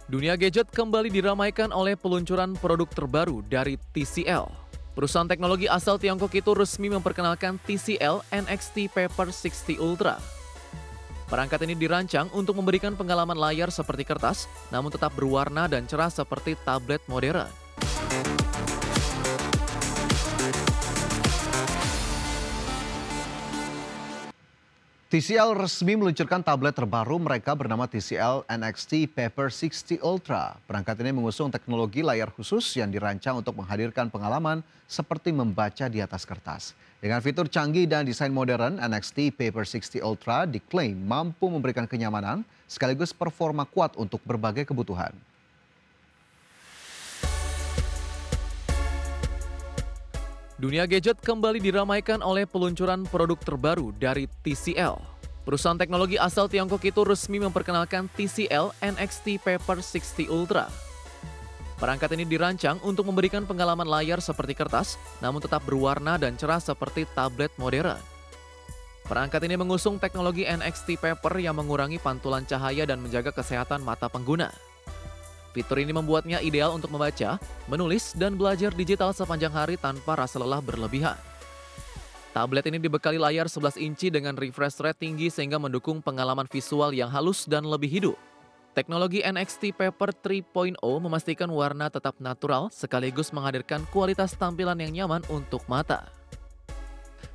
Dunia gadget kembali diramaikan oleh peluncuran produk terbaru dari TCL. Perusahaan teknologi asal Tiongkok itu resmi memperkenalkan TCL NXT Paper 60 Ultra. Perangkat ini dirancang untuk memberikan pengalaman layar seperti kertas, namun tetap berwarna dan cerah seperti tablet modern. TCL resmi meluncurkan tablet terbaru mereka bernama TCL NXT Paper 60 Ultra. Perangkat ini mengusung teknologi layar khusus yang dirancang untuk menghadirkan pengalaman seperti membaca di atas kertas. Dengan fitur canggih dan desain modern, NXT Paper 60 Ultra diklaim mampu memberikan kenyamanan sekaligus performa kuat untuk berbagai kebutuhan. Dunia gadget kembali diramaikan oleh peluncuran produk terbaru dari TCL. Perusahaan teknologi asal Tiongkok itu resmi memperkenalkan TCL NXT Paper 60 Ultra. Perangkat ini dirancang untuk memberikan pengalaman layar seperti kertas, namun tetap berwarna dan cerah seperti tablet modern. Perangkat ini mengusung teknologi NXT Paper yang mengurangi pantulan cahaya dan menjaga kesehatan mata pengguna. Fitur ini membuatnya ideal untuk membaca, menulis, dan belajar digital sepanjang hari tanpa rasa lelah berlebihan. Tablet ini dibekali layar 11 inci dengan refresh rate tinggi sehingga mendukung pengalaman visual yang halus dan lebih hidup. Teknologi NXT Paper 3.0 memastikan warna tetap natural sekaligus menghadirkan kualitas tampilan yang nyaman untuk mata.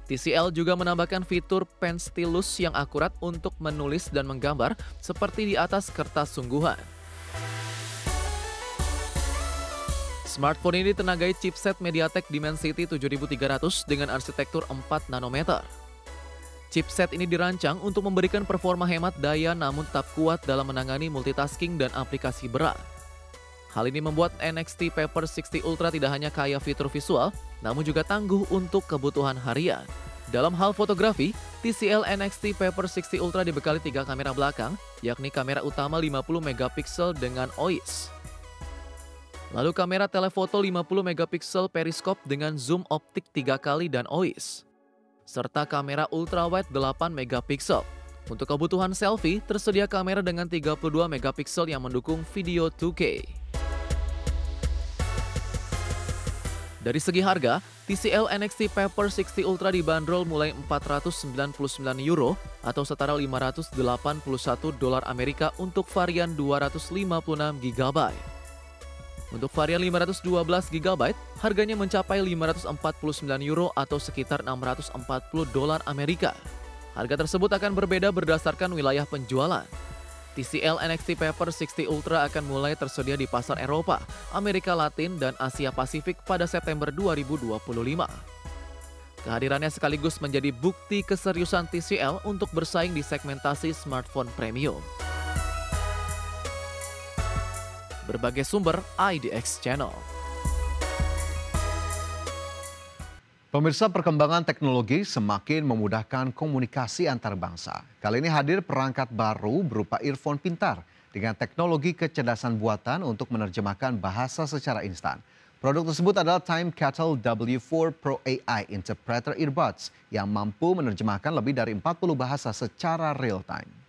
TCL juga menambahkan fitur pen stylus yang akurat untuk menulis dan menggambar seperti di atas kertas sungguhan. Smartphone ini ditenagai chipset MediaTek Dimensity 7300 dengan arsitektur 4 nanometer. Chipset ini dirancang untuk memberikan performa hemat daya namun tetap kuat dalam menangani multitasking dan aplikasi berat. Hal ini membuat NXT Paper 60 Ultra tidak hanya kaya fitur visual, namun juga tangguh untuk kebutuhan harian. Dalam hal fotografi, TCL NXT Paper 60 Ultra dibekali 3 kamera belakang, yakni kamera utama 50 megapiksel dengan OIS. Lalu kamera telefoto 50 megapiksel periskop dengan zoom optik 3 kali dan OIS. Serta kamera ultrawide 8 megapiksel. Untuk kebutuhan selfie, tersedia kamera dengan 32 megapiksel yang mendukung video 2K. Dari segi harga, TCL NXT Paper 60 Ultra dibanderol mulai €499 atau setara $581 Amerika untuk varian 256 GB. Untuk varian 512 GB, harganya mencapai €549 atau sekitar $640 Amerika. Harga tersebut akan berbeda berdasarkan wilayah penjualan. TCL NXT Paper 60 Ultra akan mulai tersedia di pasar Eropa, Amerika Latin, dan Asia Pasifik pada September 2025. Kehadirannya sekaligus menjadi bukti keseriusan TCL untuk bersaing di segmentasi smartphone premium. Berbagai sumber IDX Channel. Pemirsa, perkembangan teknologi semakin memudahkan komunikasi antar bangsa. Kali ini hadir perangkat baru berupa earphone pintar dengan teknologi kecerdasan buatan untuk menerjemahkan bahasa secara instan. Produk tersebut adalah Time Kettle W4 Pro AI Interpreter Earbuds yang mampu menerjemahkan lebih dari 40 bahasa secara real-time.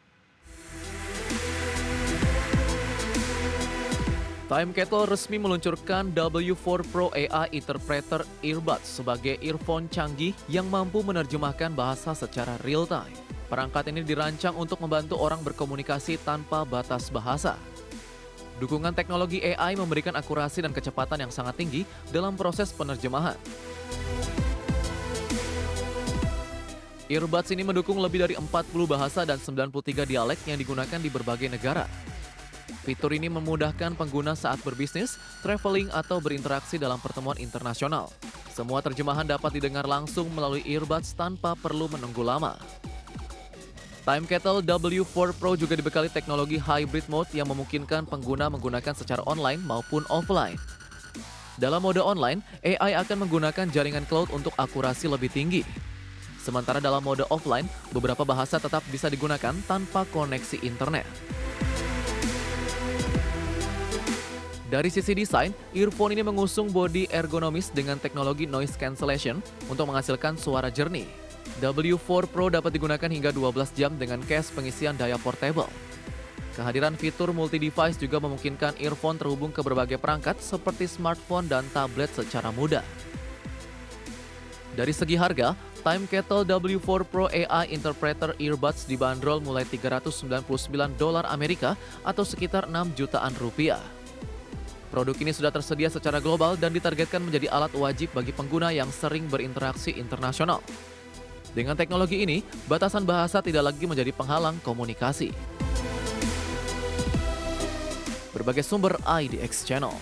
Time Kettle resmi meluncurkan W4 Pro AI Interpreter Earbuds sebagai earphone canggih yang mampu menerjemahkan bahasa secara real-time. Perangkat ini dirancang untuk membantu orang berkomunikasi tanpa batas bahasa. Dukungan teknologi AI memberikan akurasi dan kecepatan yang sangat tinggi dalam proses penerjemahan. Earbuds ini mendukung lebih dari 40 bahasa dan 93 dialek yang digunakan di berbagai negara. Fitur ini memudahkan pengguna saat berbisnis, traveling, atau berinteraksi dalam pertemuan internasional. Semua terjemahan dapat didengar langsung melalui earbuds tanpa perlu menunggu lama. Time Kettle W4 Pro juga dibekali teknologi hybrid mode yang memungkinkan pengguna menggunakan secara online maupun offline. Dalam mode online, AI akan menggunakan jaringan cloud untuk akurasi lebih tinggi. Sementara dalam mode offline, beberapa bahasa tetap bisa digunakan tanpa koneksi internet. Dari sisi desain, earphone ini mengusung bodi ergonomis dengan teknologi noise cancellation untuk menghasilkan suara jernih. W4 Pro dapat digunakan hingga 12 jam dengan case pengisian daya portable. Kehadiran fitur multi-device juga memungkinkan earphone terhubung ke berbagai perangkat seperti smartphone dan tablet secara mudah. Dari segi harga, Time Kettle W4 Pro AI Interpreter Earbuds dibanderol mulai $399 Amerika atau sekitar 6 jutaan rupiah. Produk ini sudah tersedia secara global dan ditargetkan menjadi alat wajib bagi pengguna yang sering berinteraksi internasional. Dengan teknologi ini, batasan bahasa tidak lagi menjadi penghalang komunikasi. Berbagai sumber IDX Channel.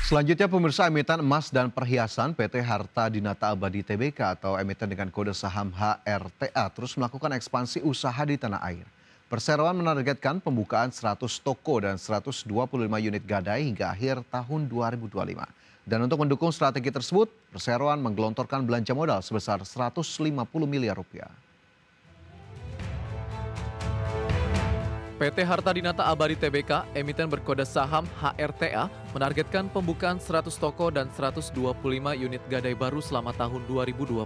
Selanjutnya pemirsa, emiten emas dan perhiasan PT Harta Dinata Abadi Tbk atau emiten dengan kode saham HRTA terus melakukan ekspansi usaha di tanah air. Perseroan menargetkan pembukaan 100 toko dan 125 unit gadai hingga akhir tahun 2025. Dan untuk mendukung strategi tersebut, Perseroan menggelontorkan belanja modal sebesar 150 miliar rupiah. PT Harta Dinata Abadi Tbk, emiten berkode saham HRTA, menargetkan pembukaan 100 toko dan 125 unit gadai baru selama tahun 2025.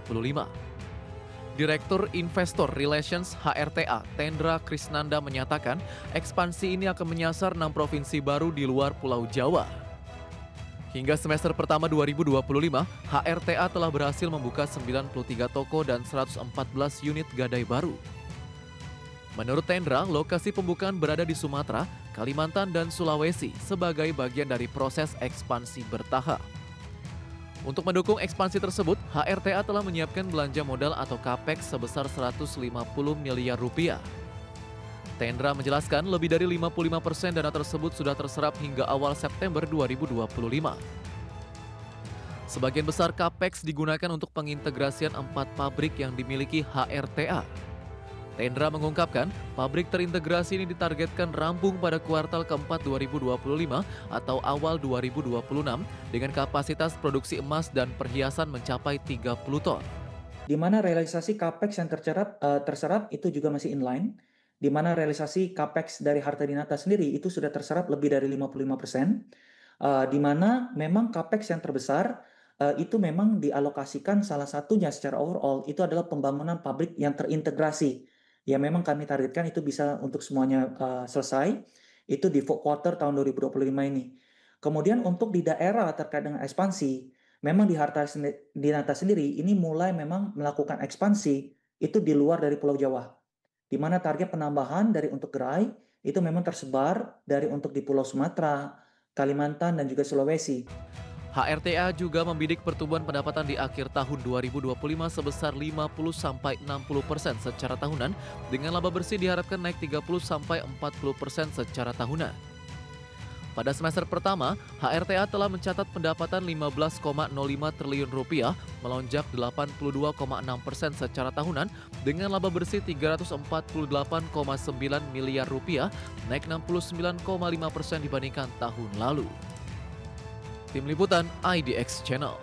Direktur Investor Relations HRTA, Tendra Krisnanda menyatakan, ekspansi ini akan menyasar 6 provinsi baru di luar Pulau Jawa. Hingga semester pertama 2025, HRTA telah berhasil membuka 93 toko dan 114 unit gadai baru. Menurut Tendra, lokasi pembukaan berada di Sumatera, Kalimantan, dan Sulawesi sebagai bagian dari proses ekspansi bertahap. Untuk mendukung ekspansi tersebut, HRTA telah menyiapkan belanja modal atau capex sebesar 150 miliar rupiah. Tendra menjelaskan lebih dari 55% dana tersebut sudah terserap hingga awal September 2025. Sebagian besar capex digunakan untuk pengintegrasian 4 pabrik yang dimiliki HRTA. Tendra mengungkapkan, pabrik terintegrasi ini ditargetkan rampung pada kuartal keempat 2025 atau awal 2026 dengan kapasitas produksi emas dan perhiasan mencapai 30 ton. Di mana realisasi capex yang terserap itu juga masih inline, di mana realisasi capex dari Harta Dinata sendiri itu sudah terserap lebih dari 55%, di mana memang capex yang terbesar itu memang dialokasikan salah satunya secara overall itu adalah pembangunan pabrik yang terintegrasi. Ya memang kami targetkan itu bisa untuk semuanya selesai, itu di fourth quarter tahun 2025 ini. Kemudian untuk di daerah terkait dengan ekspansi, memang di Harta Dinata sendiri ini mulai memang melakukan ekspansi itu di luar dari Pulau Jawa. Di mana target penambahan dari untuk gerai itu memang tersebar dari untuk di Pulau Sumatera, Kalimantan, dan juga Sulawesi. HRTA juga membidik pertumbuhan pendapatan di akhir tahun 2025 sebesar 50-60% secara tahunan, dengan laba bersih diharapkan naik 30-40% secara tahunan. Pada semester pertama, HRTA telah mencatat pendapatan 15,05 triliun rupiah, melonjak 82,6% secara tahunan, dengan laba bersih 348,9 miliar rupiah, naik 69,5% dibandingkan tahun lalu. Tim Liputan IDX Channel.